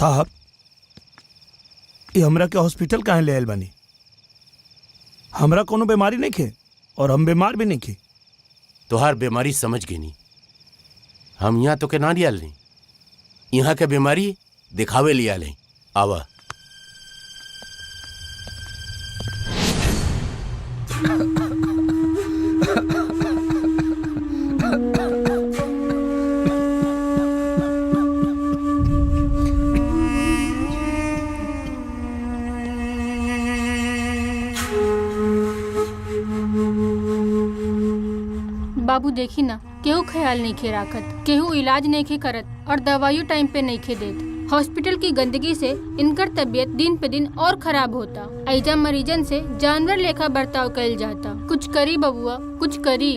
साहब, ये हमरा के हॉस्पिटल काहे ले आयल बानी? हमरा कोनो बीमारी नहीं खे और हम बीमार भी नहीं खे। तोहार बीमारी समझ गई नहीं। हम यहाँ तो के ना लिया नहीं, यहाँ के बीमारी दिखावे लिया नहीं। आवा। बाबू देखी ना, केहू ख्याल नहीं खे राखत, केहू इलाज नहीं खे करत और दवाइयों टाइम पे नहीं खे देत। हॉस्पिटल की गंदगी से इनकर तबीयत दिन पे दिन और खराब होता। ऐजा मरीजन से जानवर लेखा बर्ताव कइल जाता। कुछ करी बबुआ, कुछ करी।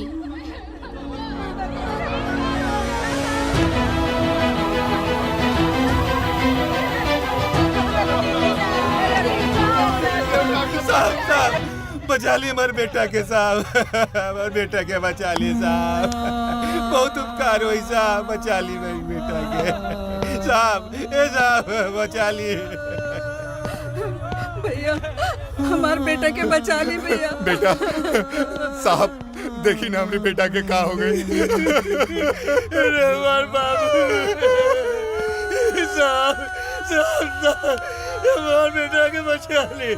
बचा लिए हमारे बेटा के साहब, हमारे बेटा के बचा लिए साहब, बहुत उपकार हुई साहब, बचा ली मेरी बेटा के साहब, ए साहब बचा लिए भैया, हमारे बेटा के बचा ली भैया। बेटा साहब देखी ना हमारे बेटा के का हो गए। साहब साहब हमारे बेटा के बचा ले।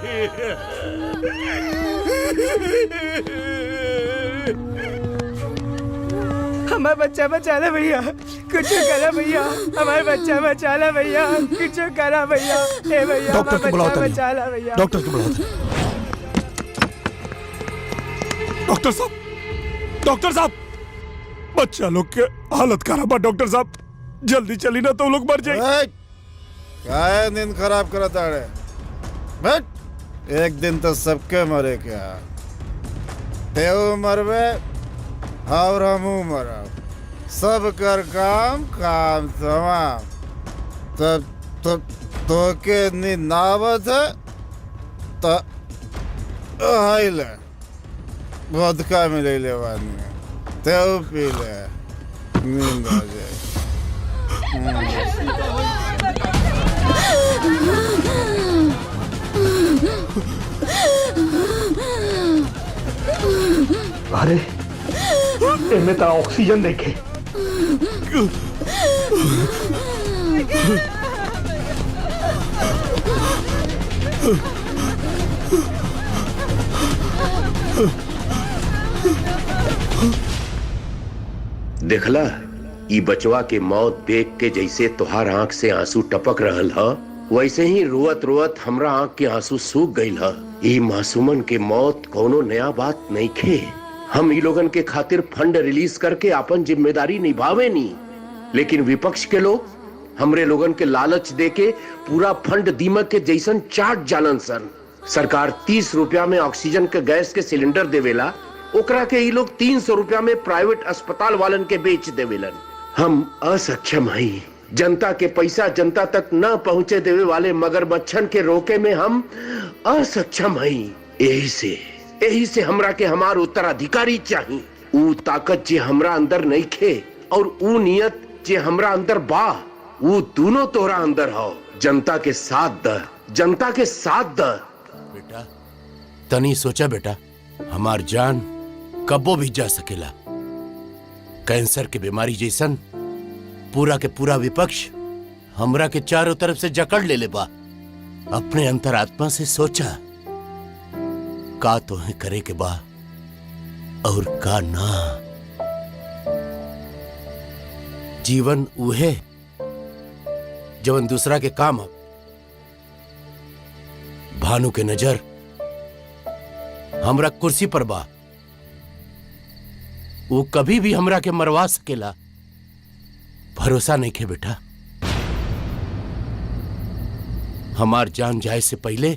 हमारा बच्चा बचा ले भैया, कुछ करा भैया, हमारा बच्चा बचा ले भैया, कुछ करा भैया, हे भैया डॉक्टर को बुलाओ, बचा ले भैया। डॉक्टर को बुलाओ। डॉक्टर साहब, डॉक्टर साहब, बच्चा लोग के हालत खराब है। डॉक्टर साहब जल्दी चली ना तो लोग मर जाए। क्या नींद खराब करता है? बट एक दिन तो सबके मरे क्या, तेऊ मरबे और हमू मरब, सब कर काम काम तमाम। तब तो के नींद ना आवत है तो हाइले वोदका मिले ले वानी तेऊ पी ले, नींद आ जाए। अरे इनमें तो ऑक्सीजन देखे। देखला ई बचवा के मौत देख के जैसे तुहार आंख से आंसू टपक रहल ह, वैसे ही रोवत रोवत हमरा आंख के आंसू सूख गईल ह। ई मासूमन के मौत कोनो नया बात नहीं खे। हम ई लोगन के खातिर फंड रिलीज करके अपन जिम्मेदारी निभावे नी, लेकिन विपक्ष के लोग हमरे लोगन के लालच देके पूरा फंड दीमक के जैसन चाट जालन सन। सरकार 30 रुपया में ऑक्सीजन के गैस के सिलेंडर देवेला, ओकरा के ई लोग 300 रुपया में प्राइवेट अस्पताल वालन के बेच देवेलन। हम असक्षम हई, जनता के पैसा जनता तक न पहुंचे देवे वाले मगरमच्छन के रोके में हम असक्षम हई। यही से हमरा के हमार उत्तराधिकारी चाहिए। ऊ ताकत जे हमरा अंदर नहीं खे और ऊ नियत जे हमरा अंदर बा, वो दोनों तोरा अंदर हो। जनता के साथ द, जनता के साथ द। बेटा तनी सोचा बेटा, हमार जान कबो भी जा सकेला। कैंसर के बीमारी जैसन पूरा के पूरा विपक्ष हमरा के चारों तरफ से जकड़ ले ले बा। अपने अंतरात्मा से सोचा का तो है करे के बा और का ना। जीवन उहे जवन दूसरा के काम अब। भानु के नजर हमरा कुर्सी पर बा, वो कभी भी हमरा के मरवा सकेला। भरोसा नहीं खे बेटा, हमार जान जाए से पहले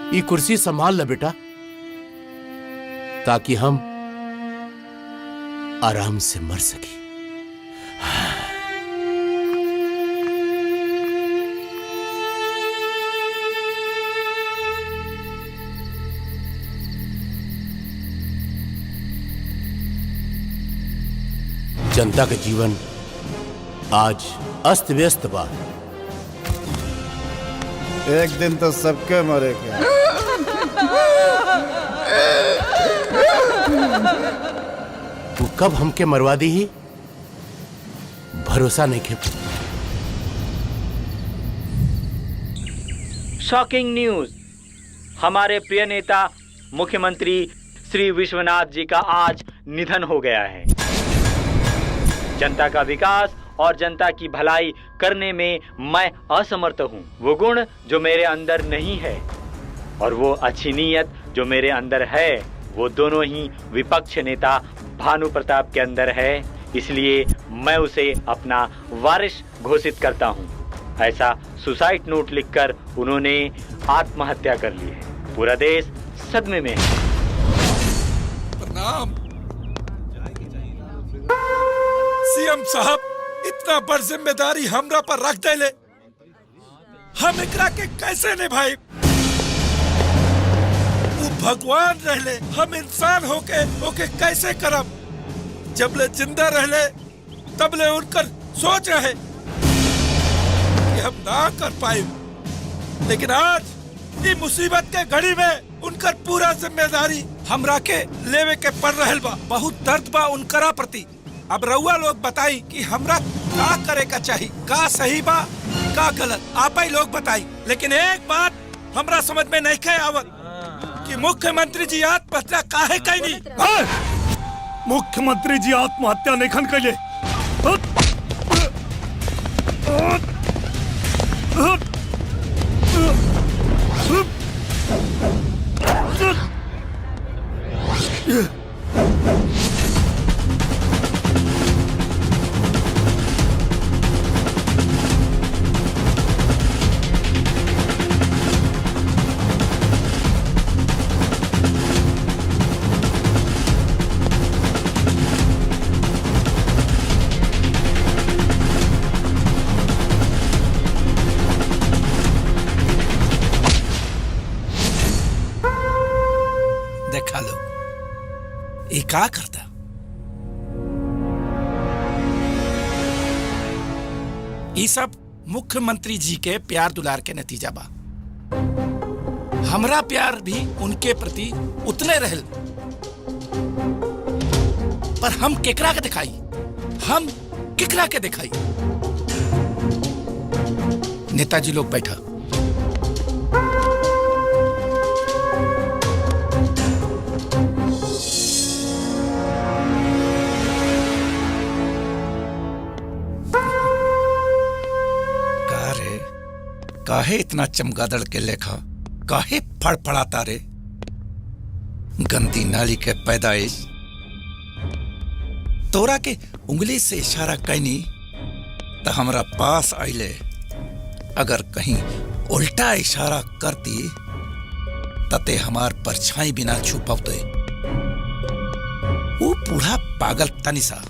ये कुर्सी संभाल ले बेटा, ताकि हम आराम से मर सके। जनता का जीवन आज अस्त व्यस्त बा। एक दिन तो सबके मरे क्या। तू कब हमके मरवा दी ही भरोसा नहीं खे। शॉकिंग न्यूज, हमारे प्रिय नेता मुख्यमंत्री श्री विश्वनाथ जी का आज निधन हो गया है। जनता का विकास और जनता की भलाई करने में मैं असमर्थ हूँ। वो गुण जो मेरे अंदर नहीं है और वो अच्छी नीयत जो मेरे अंदर है, वो दोनों ही विपक्ष नेता भानु प्रताप के अंदर है। इसलिए मैं उसे अपना वारिस घोषित करता हूँ। ऐसा सुसाइड नोट लिखकर उन्होंने आत्महत्या कर ली है। पूरा देश सदमे में है। प्रणाम सीएम साहब, इतना बड़ जिम्मेदारी हमरा पर रख देले, हम एकरा के कैसे निभाई। वो भगवान रहले, हम इंसान होके कैसे करब। जबले जिंदा रहले तबले उनकर सोच रहे कि हम ना कर पाए, लेकिन आज ये मुसीबत के घड़ी में उनकर पूरा जिम्मेदारी हमरा के लेवे के पड़ रहल बा। बहुत दर्द बा उनकरा प्रति। अब रउआ लोग बताई कि हमरा का करे का चाहिए, का सही बा का गलत, आप ही लोग बताई। लेकिन एक बात हमरा समझ में नहीं खे आवत कि मुख्यमंत्री जी आत्महत्या काहे कैली। मुख्यमंत्री जी आत्महत्या नहीं खन कैले। देखा लो ये का करता। ये सब मुख्यमंत्री जी के प्यार दुलार के नतीजा बा। हमरा प्यार भी उनके प्रति उतने रहल, पर हम केकरा के दिखाई, हम केकरा के दिखाई। नेताजी लोग बैठा। काहे इतना चमगादड़ के लेखा काहे फड़फड़ाता रे। गंदी नाली के पैदाइश। तोरा के उंगली से इशारा कैनी तो हमरा पास आइले। अगर कहीं उल्टा इशारा करती तते हमार परछाई बिना छुपवते। वो बूढ़ा पागल तनिसा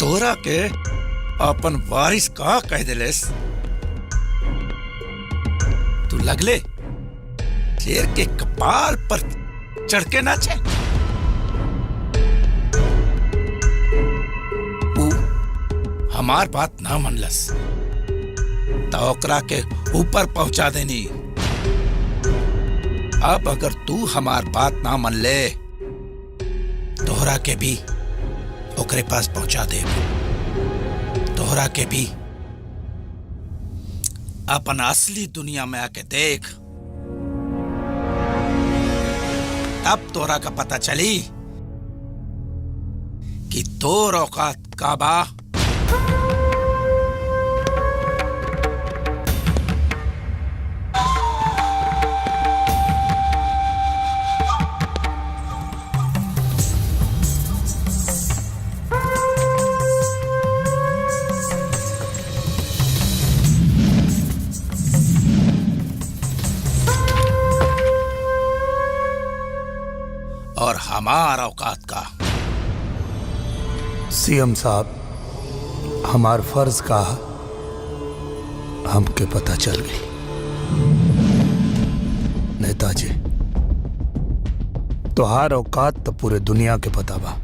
तोरा के अपन वारिस का कह दिलेस। तू लगले शेर के कपार पर चढ़ के नाचे। हमार बात ना मनलस तो ओकरा के ऊपर पहुंचा देनी। अब अगर तू हमार बात ना मन ले तोहरा के भी ओकरे पास पहुंचा दे। तोहरा के भी अपन असली दुनिया में आके देख, तब तोरा का पता चली कि तोर औकात का बा। और हमार औकात का। सीएम साहब, हमार फर्ज का हमके पता चल गई। नेताजी, तोहार औकात तो पूरे दुनिया के पता बा,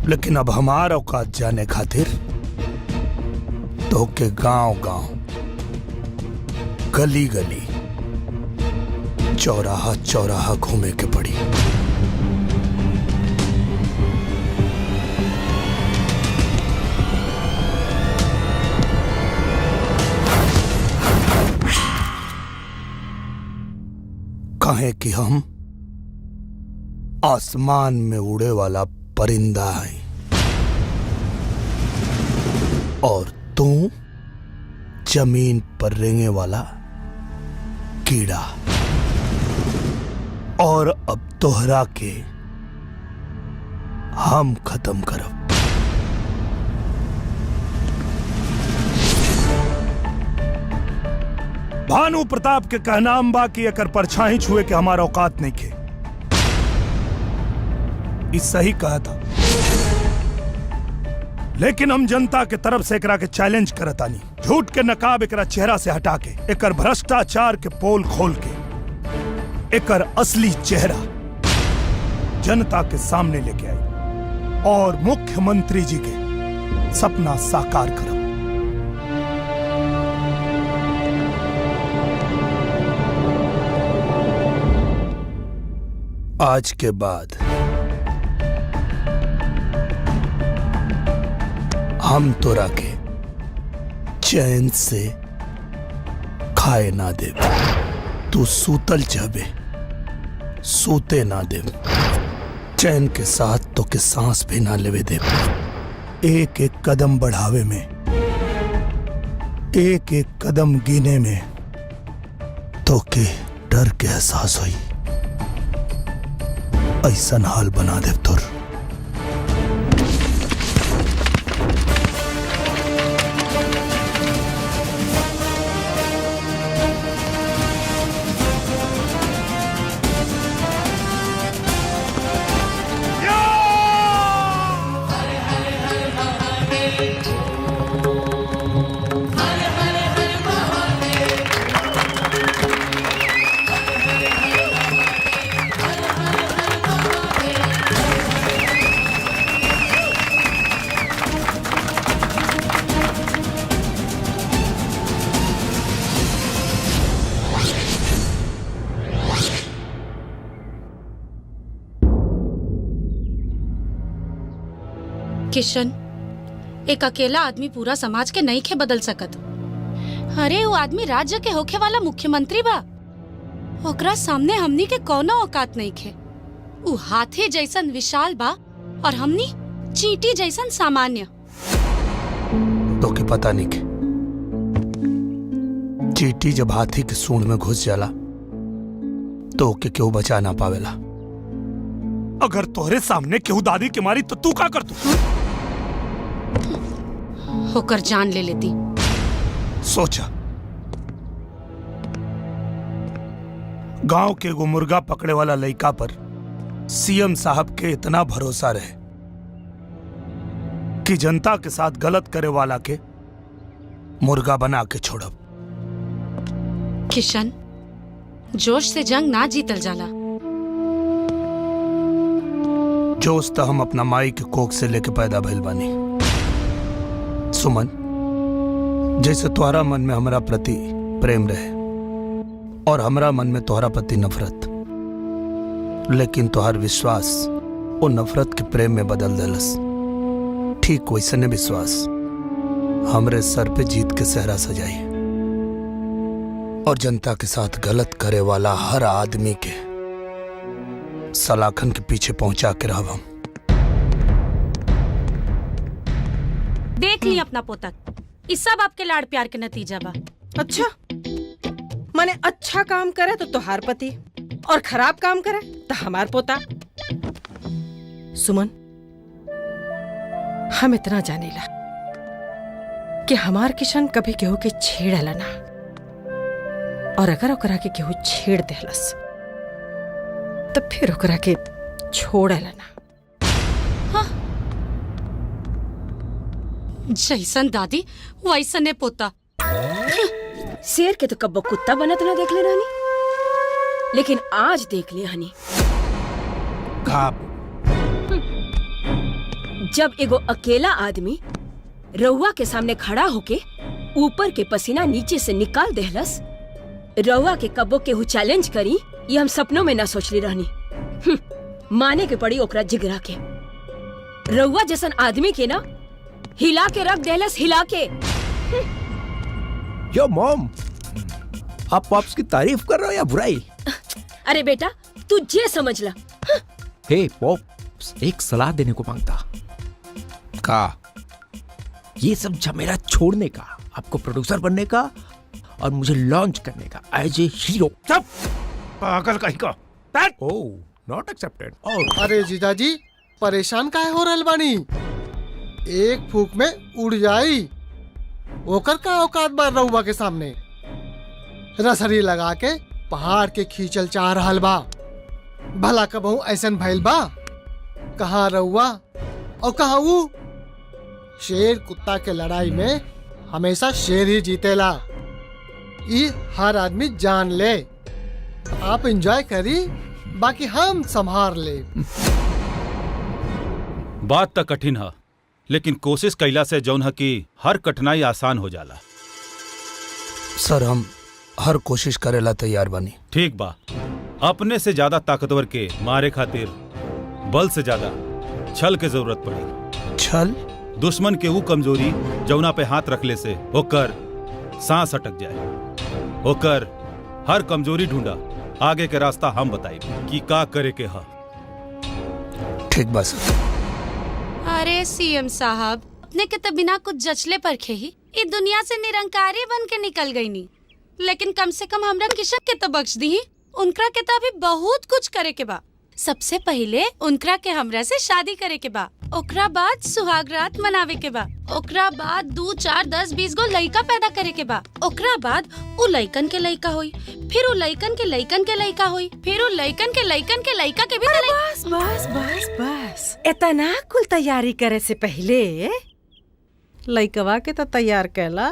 लेकिन अब हमार औकात जाने खातिर तो के गांव गांव, गली गली, चौराहा चौराहा घूमे के पड़ी। कहे कि हम आसमान में उड़े वाला परिंदा है और तू जमीन पर रेंगे वाला कीड़ा, और अब तोहरा के हम खत्म करब। भानु प्रताप के कहनाम बा कि एकर परछाई छुए के हमारा औकात नहीं के। इस सही कहा था, लेकिन हम जनता के तरफ से एकरा के चैलेंज करतानी। झूठ के नकाब एकरा चेहरा से हटा के, एकर भ्रष्टाचार के पोल खोल के, एकर असली चेहरा जनता के सामने लेके आई और मुख्यमंत्री जी के सपना साकार करब। आज के बाद हम तोरा के चैन से खाए ना दे। तू सूतल चाहबे, सूते ना दे। चैन के साथ तो के सांस भी ना लेवे दे। एक एक कदम बढ़ावे में, एक एक कदम गिने में तो के डर के एहसास हुई। ऐसा हाल बना दे तुर। किशन, एक अकेला आदमी पूरा समाज के नहीं खे बदल सकत। अरे वो आदमी राज्य के होखे वाला मुख्यमंत्री बा, ओकरा सामने हमनी के कोनो औकात नहीं खे। वो हाथी जैसन विशाल बा और हमनी चींटी जैसन सामान्य। तो के पता नहीं के चींटी जब हाथी के सूंड में घुस जाला तो के क्यों बचा ना पावेला। अगर तोहरे सामने केहू दादी के मारी तो तू का कर तू? होकर जान ले लेती। सोचा, गांव के एगो मुर्गा पकड़े वाला लड़का पर सीएम साहब के इतना भरोसा रहे कि जनता के साथ गलत करे वाला के मुर्गा बना के छोड़ब। किशन, जोश से जंग ना जीतल जाला। जोश तो हम अपना माई के कोख से लेके पैदा भइल बानी। सुमन, जैसे तुम्हारा मन में हमरा प्रति प्रेम रहे और हमरा मन में तुम्हारा प्रति नफरत, लेकिन तुम्हार विश्वास वो नफरत के प्रेम में बदल देलस। ठीक वैसने विश्वास हमरे सर पे जीत के सहरा सजाई और जनता के साथ गलत करे वाला हर आदमी के सलाखन के पीछे पहुंचा के रहब हम। देख ली अपना पोता, इस सब आपके लाड़ प्यार के नतीजा बा। अच्छा, माने अच्छा काम करे तो तोहार पति और खराब काम करे तो हमार पोता। सुमन, हम इतना जानेला कि हमार किशन कभी केहू के छेड़ला ना, और अगर ओकरा के केहू छेड़ देहलस तो फिर ओकरा के छोड़ला ना। हाँ। जैसन दादी वैसने पोता। शेर के तो कब्बो कुत्ता बनत ना देख ले रानी, लेकिन आज देख ले हनी। जब एगो अकेला आदमी रउआ के सामने खड़ा होके ऊपर के पसीना नीचे से निकाल देहलस। रउआ के कब्बो केहू चैलेंज करी ये हम सपनों में ना सोचली रहनी। माने के पड़ी ओकरा जिगरा के। रउआ जैसन आदमी के ना हिला के रख देहलस, हिला के। यो मॉम, आप पॉप्स की तारीफ कर रहे हो या बुराई? अरे बेटा तू जे समझ ला। हे पॉप्स, एक सलाह देने को मांगता। का ये सब झमेला छोड़ने का, आपको प्रोड्यूसर बनने का और मुझे लॉन्च करने का एज ए हीरो। सब पागल कहीं का। ओह, नॉट एक्सेप्टेड। अरे जीजाजी परेशान काहे हो रहल बानी? एक फूक में उड़ जाई। ओकर का औकात बार रउआ के सामने रसरी लगा के पहाड़ के खींचल चाह रहल बा। भला कबहू ऐसन भइल बा? कहाँ रउआ और कहाँ ऊ? शेर कुत्ता के लड़ाई में हमेशा शेर ही जीतेला। ये हर आदमी जान ले। आप एंजॉय करी, बाकी हम संभार ले। बात तो कठिन है, लेकिन कोशिश कैला से जौन है कि हर कठिनाई आसान हो जाला। सर हम हर कोशिश करेला तैयार बानी। ठीक बा, अपने से ज्यादा ताकतवर के मारे खातिर बल से ज्यादा छल के जरूरत पड़ी। छल? दुश्मन के वो कमजोरी जौना पे हाथ रखले से होकर सांस अटक जाए। होकर हर कमजोरी ढूंढा, आगे के रास्ता हम बताई कि का करे के हा। ठीक बा सर। अरे सीएम साहब, अपने के तो बिना कुछ जचले परखे ही इस दुनिया से निरंकारी बन के निकल गई नी। लेकिन कम से कम हमरा किशन के तो बख्श दी। उनका के तो अभी बहुत कुछ करे के बा। सबसे पहले उनका के हमरा से शादी करे के बा, ओकरा बाद सुहाग रात मनावे के बा, ओकरा बाद 2, 4, 10, 20 गो लइका पैदा करे के बा, ओकरा बाद उ लइकन के लइका होई, फिर उ लइकन के लइकन के लइका होई, फिर उ लइकन के लइका के भी बस बस बस बस, इतना कुल तैयारी करे से पहले लइकवा के तो तैयार कैला।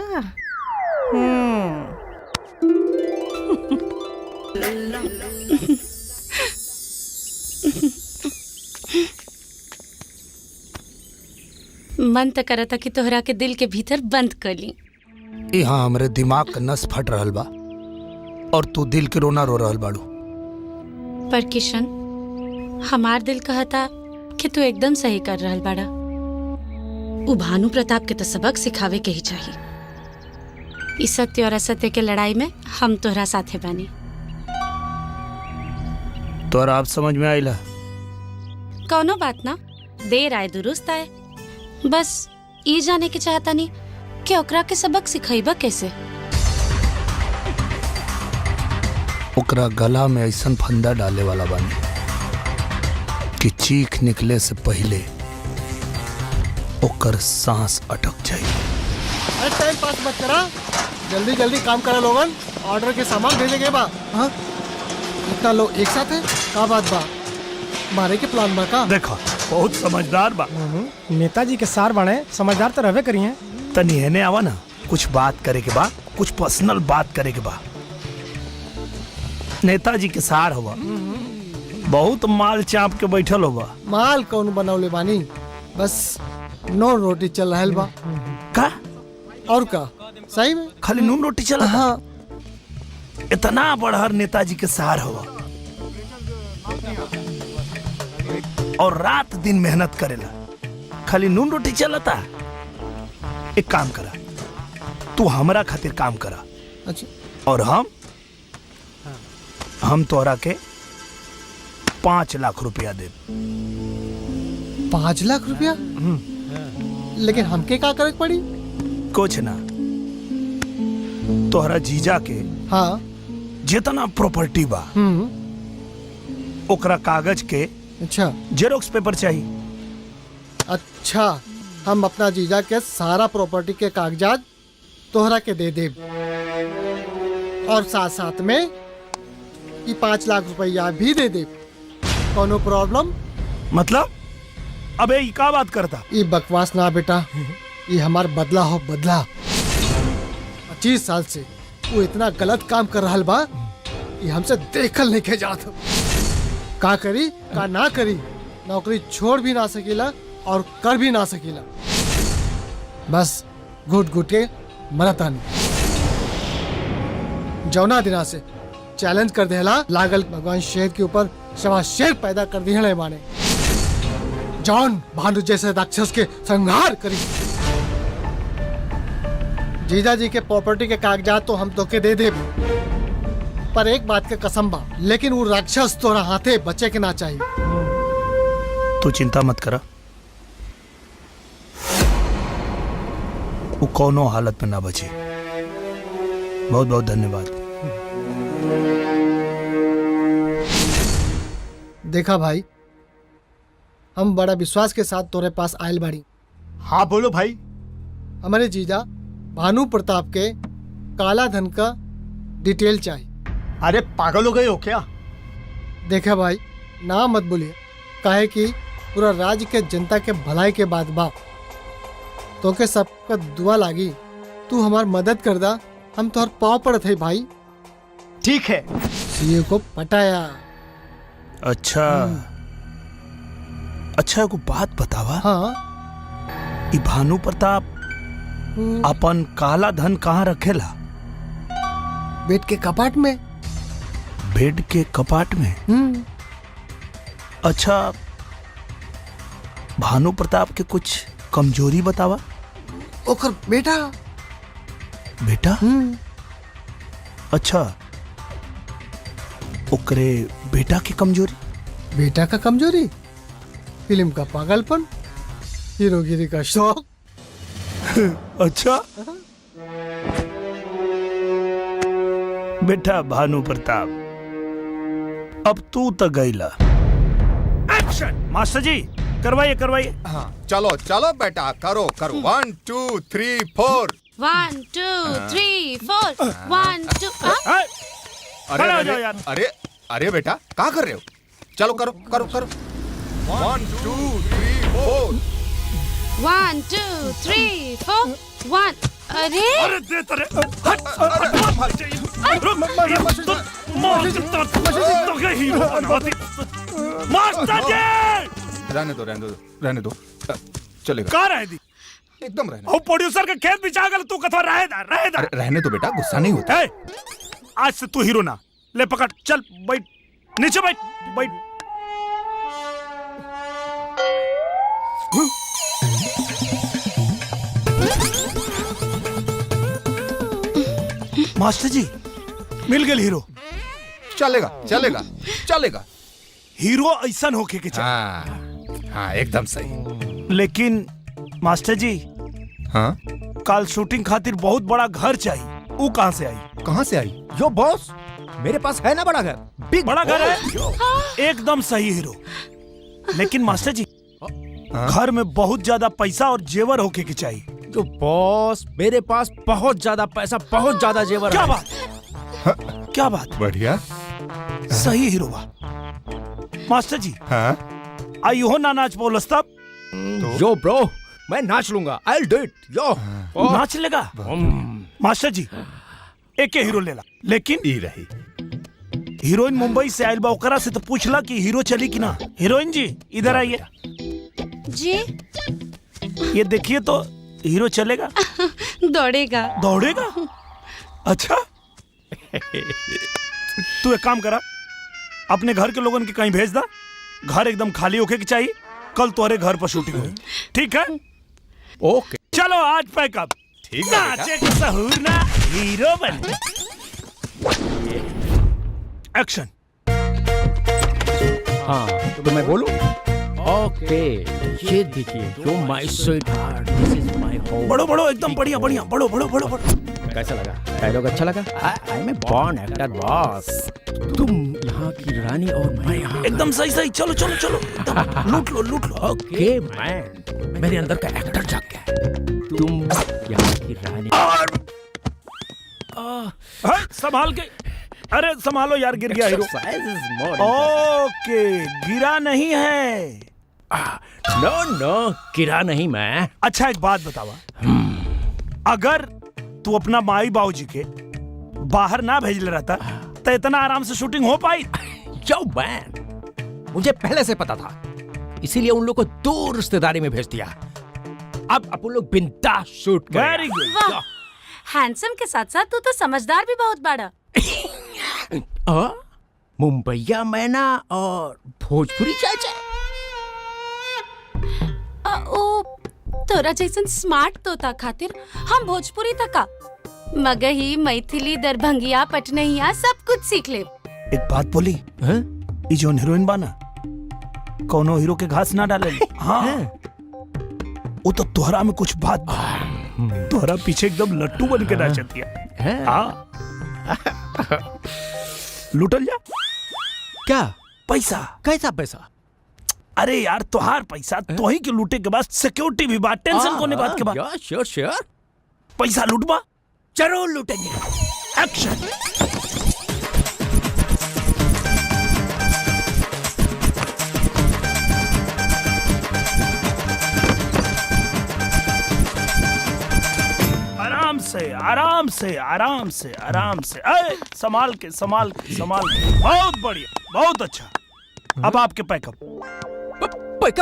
मन तो करता कि तोहरा के दिल के भीतर बंद कर ली। यहाँ हमरे दिमाग का नस फट रहल बा और तू दिल के रोना रो रहल बाड़ू। पर किशन, हमार दिल कहता कि तू एकदम सही कर रहल बाड़ा। उ भानु प्रताप के तो सबक सिखावे के ही चाहिए। इस सत्य और असत्य के लड़ाई में हम तोहरा साथे बानी। तोरा आप समझ में आइला? कौनो बात ना, देर आए दुरुस्त आए। बस ये जाने के चाहता नहीं कि ओकरा के सबक सिखाइबा कैसे। ओकरा गला में ऐसन फंदा डाले वाला बानी कि चीख निकले से पहले ओकर सांस अटक जाए। अरे टाइम पास मत करा, जल्दी जल्दी काम करा लोगन। ऑर्डर के सामान भेजे गए बा। हाँ? इतना लोग एक साथ है, का बात बा? मारे के प्लान बा का? देखो बहुत समझदार बा। नेताजी के सार बने, समझदार तो रहबे करी हैं। तनी हेने आवा ना, कुछ बात करे के बा, कुछ पर्सनल बात करे के बा। नेताजी के सार हुआ, बहुत माल चाप के बैठल हुआ। माल कौन बनौले बानी? बस नून रोटी चल रहल बा। का? और का? सही में खाली नून रोटी चला? हाँ। इतना बड़हर नेताजी के सार हुआ और रात दिन मेहनत करेला, खाली नून रोटी चलता। एक काम करा, तू हमरा खातिर काम करा। अच्छा। और हम तोहरा के 5 लाख रुपया दे। 5 लाख रुपया? लेकिन हमके का करे पड़ी? कुछ ना, तोहरा जीजा के हाँ जितना प्रॉपर्टी बा ओकरा कागज के अच्छा जेरोक्स पेपर चाहिए। अच्छा, हम अपना जीजा के सारा प्रॉपर्टी के कागजात तोहरा के दे देब और साथ साथ में ये 5 लाख रुपया भी दे देब। कोनो प्रॉब्लम? मतलब अबे ये का बात करता? ये बकवास ना बेटा, ये हमार बदला हो, बदला। 25 साल से वो इतना गलत काम कर रहा बा, ये हमसे देखल नहीं के जात। का करी का ना करी, नौकरी छोड़ भी ना सकीला और कर भी ना सकीला। बस घुट घुट के मरतानी। जौना दिना से चैलेंज कर देला लागल भगवान शेर के ऊपर सवा शेर पैदा कर दिए माने। जॉन भानु जैसे राक्षस के संहार करी। जीजा जी के प्रॉपर्टी के कागजात तो हम तोके दे दे, पर एक बात के कसम बा, लेकिन वो राक्षस तोरा हाथे बचे के ना चाहिए। तू चिंता मत करा, वो कोनो हालत में ना बचे। बहुत बहुत धन्यवाद। देखा भाई, हम बड़ा विश्वास के साथ तोरे पास आयल बाड़ी। हाँ बोलो भाई। हमारे जीजा भानु प्रताप के काला धन का डिटेल चाहिए। अरे पागल हो गए हो क्या? देखा भाई, ना मत बोलिए, काहे कि पूरा राज्य के जनता के भलाई के बाद बा तो के सबका दुआ लागी। तू हमार मदद कर दा, हम तोहर पाँव पड़त है भाई। ठीक है। सीए को पटाया। अच्छा अच्छा, को बात बतावा। हाँ। ई भानु प्रताप अपन काला धन कहाँ रखेला? बेड के कपाट में। बेड के कपाट में? अच्छा, भानु प्रताप के कुछ कमजोरी बतावा। ओकर बेटा। बेटा? अच्छा, ओकरे बेटा की कमजोरी? बेटा का कमजोरी? फिल्म का पागलपन, हीरोगिरी का शौक। अच्छा बेटा भानु प्रताप, अब तू तो गईला। एक्शन! मास्टर जी करवाइए करवाइए। हाँ चलो चलो बेटा, करो करो। 1 2 3 4। 1 2 3 4 1 2। अरे अरे अरे अरे बेटा क्या कर रहे हो? चलो करो करो करो। 1 2 3 4। 1 2 3 4 1। अरे अरे दे तेरे मास्टर जी! रहने दो रहने दो रहने दो, चलेगा। कहाँ रहे दी? एकदम रहने। ओ प्रोड्यूसर का खेत बिछा कर तू कथवा रहेदा रहेदा। रहने दो बेटा, गुस्सा नहीं होता। आज से तू हीरो ना, ले पकड़, चल बैठ नीचे, बैठ बैठ। मास्टर जी मिल गए हीरो। चलेगा चलेगा चलेगा। हीरो ऐसा होके के चाहिए। हाँ हाँ एकदम सही। लेकिन मास्टर जी, हाँ कल शूटिंग खातिर बहुत बड़ा घर चाहिए, वो कहाँ से आई? कहाँ से आई? यो बॉस, मेरे पास है ना बड़ा घर, बिग बड़ा घर है। एकदम सही हीरो। लेकिन मास्टर जी, घर में बहुत ज्यादा पैसा और जेवर होके के चाहिए। जो बॉस, मेरे पास बहुत ज्यादा पैसा, बहुत ज्यादा जेवर। क्या बात? क्या बात? बढ़िया, सही हीरो बा। मास्टर जी, हाँ आई हो ना नाच बोलस तब? यो ब्रो, मैं नाच लूंगा। I'll do it. यो नाच लेगा? मास्टर जी एक हीरो लेला, लेकिन ई रही हीरोइन मुंबई से आयल बा, ओकरा से तो पूछला कि हीरो चली कि ना। हीरोइन जी इधर आइए जी। ये देखिए तो हीरो चलेगा? दौड़ेगा। दौड़ेगा? अच्छा तू एक काम करा, अपने घर के लोगों के कहीं भेज दा, घर एकदम खाली होके के चाहिए। कल तुम्हारे घर पर शूटिंग होगी, ठीक है? ओके चलो आज पैकअप। ठीक है नाचे के सहूर ना, हीरो बने। एक्शन। हाँ तो मैं बोलूं? ओके, ये देखिए, yo my sweet heart, this is my home. बड़ो बड़ो, एकदम बढ़िया बढ़िया, बड़ो बड़ो बड़ो बड़ो। कैसा लगा? डायलॉग अच्छा लगा? I am a born actor boss. तुम यहाँ की रानी और मैं यहाँ। एकदम सही सही, चलो चलो चलो, लूट लो लूट लो। ओके मैन, मेरे अंदर का एक्टर जाग गया। तुम यहाँ की रानी। संभाल के, अरे संभालो यार, गिर गया हीरो। ओके, गिरा नहीं है। नो नो, गिरा नहीं मैं। अच्छा एक बात बतावा, अगर तू अपना माई बाबूजी के बाहर ना भेजले रहता तो इतना आराम से शूटिंग हो पाई? यो मैन, मुझे पहले से पता था, इसीलिए उन लोग को दूर रिश्तेदारी में भेज दिया। अब अपन लोग बिंदास शूट करेंगे। Very good. वाह, हैंडसम के साथ साथ तू तो समझदार भी बहुत बड़ा। मुंबईया मैना और भोजपुरी चाचा। ओ तोरा जैसन स्मार्ट तोता खातिर हम भोजपुरी तका मगही, मैथिली, दरभंगिया, पटनहिया सब कुछ सीख ले। एक बात बोली, ये जो हीरोइन बाना कोनो हीरो के घास ना डाले। हाँ वो तो तोहरा में कुछ बात तोहरा पीछे एकदम लट्टू बन के नाचती है। हाँ लुटल जा। क्या पैसा? कैसा पैसा? अरे यार तोहार पैसा तो ही के लूटे के बाद सिक्योरिटी भी बात, टेंशन कोने बात के बाद। श्योर श्योर पैसा लूटबा, जरूर लूटेंगे। एक्शन। आराम से आराम से आराम से आराम से, संभाल के संभाल के संभाल के। बहुत बढ़िया, बहुत अच्छा। अब आपके पैकअप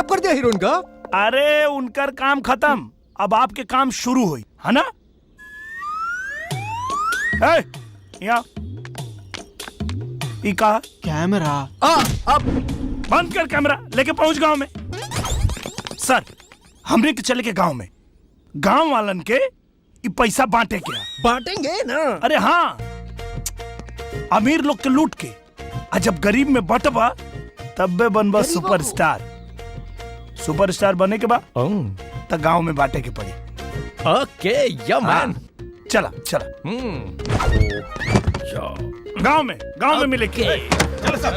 कर दिया हीरोइन का। अरे उनकर काम खत्म, अब आपके काम शुरू हुई है ना। यहाँ कैमरा अब बंद कर कैमरा, लेके पहुंच गांव में। सर हमने के चले के गांव में, गांव वालन के पैसा बांटे क्या? बांटेंगे ना। अरे हाँ, अमीर लोग के लूट के, जब गरीब में बंटबा तब बनबा सुपरस्टार। सुपरस्टार बने के बाद तो गांव में बांटे के पड़ी। ओके या मैन। चला चला गांव में मिलेंगे। चलो सब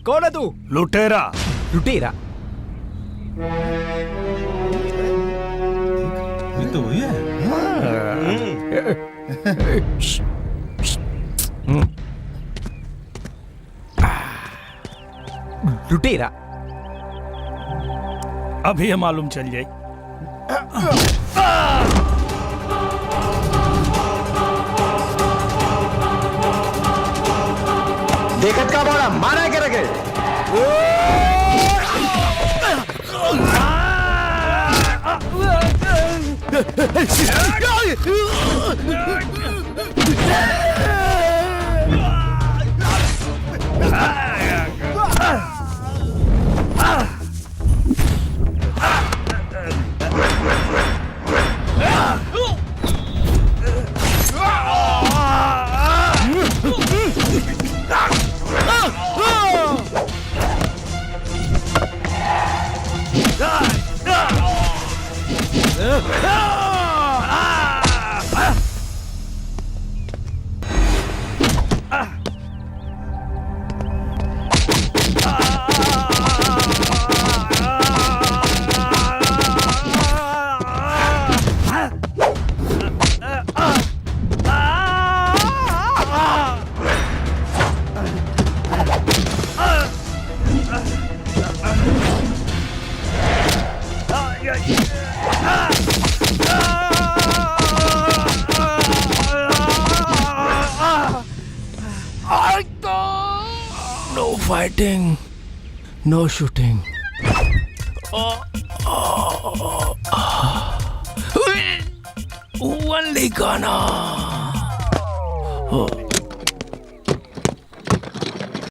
कौन है तू? लुटेरा। लुटेरा? ये तो वही है। लुटेरा अभी ये मालूम चल जाए। देखत का बड़ा मारा के रखे। No fighting, no shooting. Only Ghana.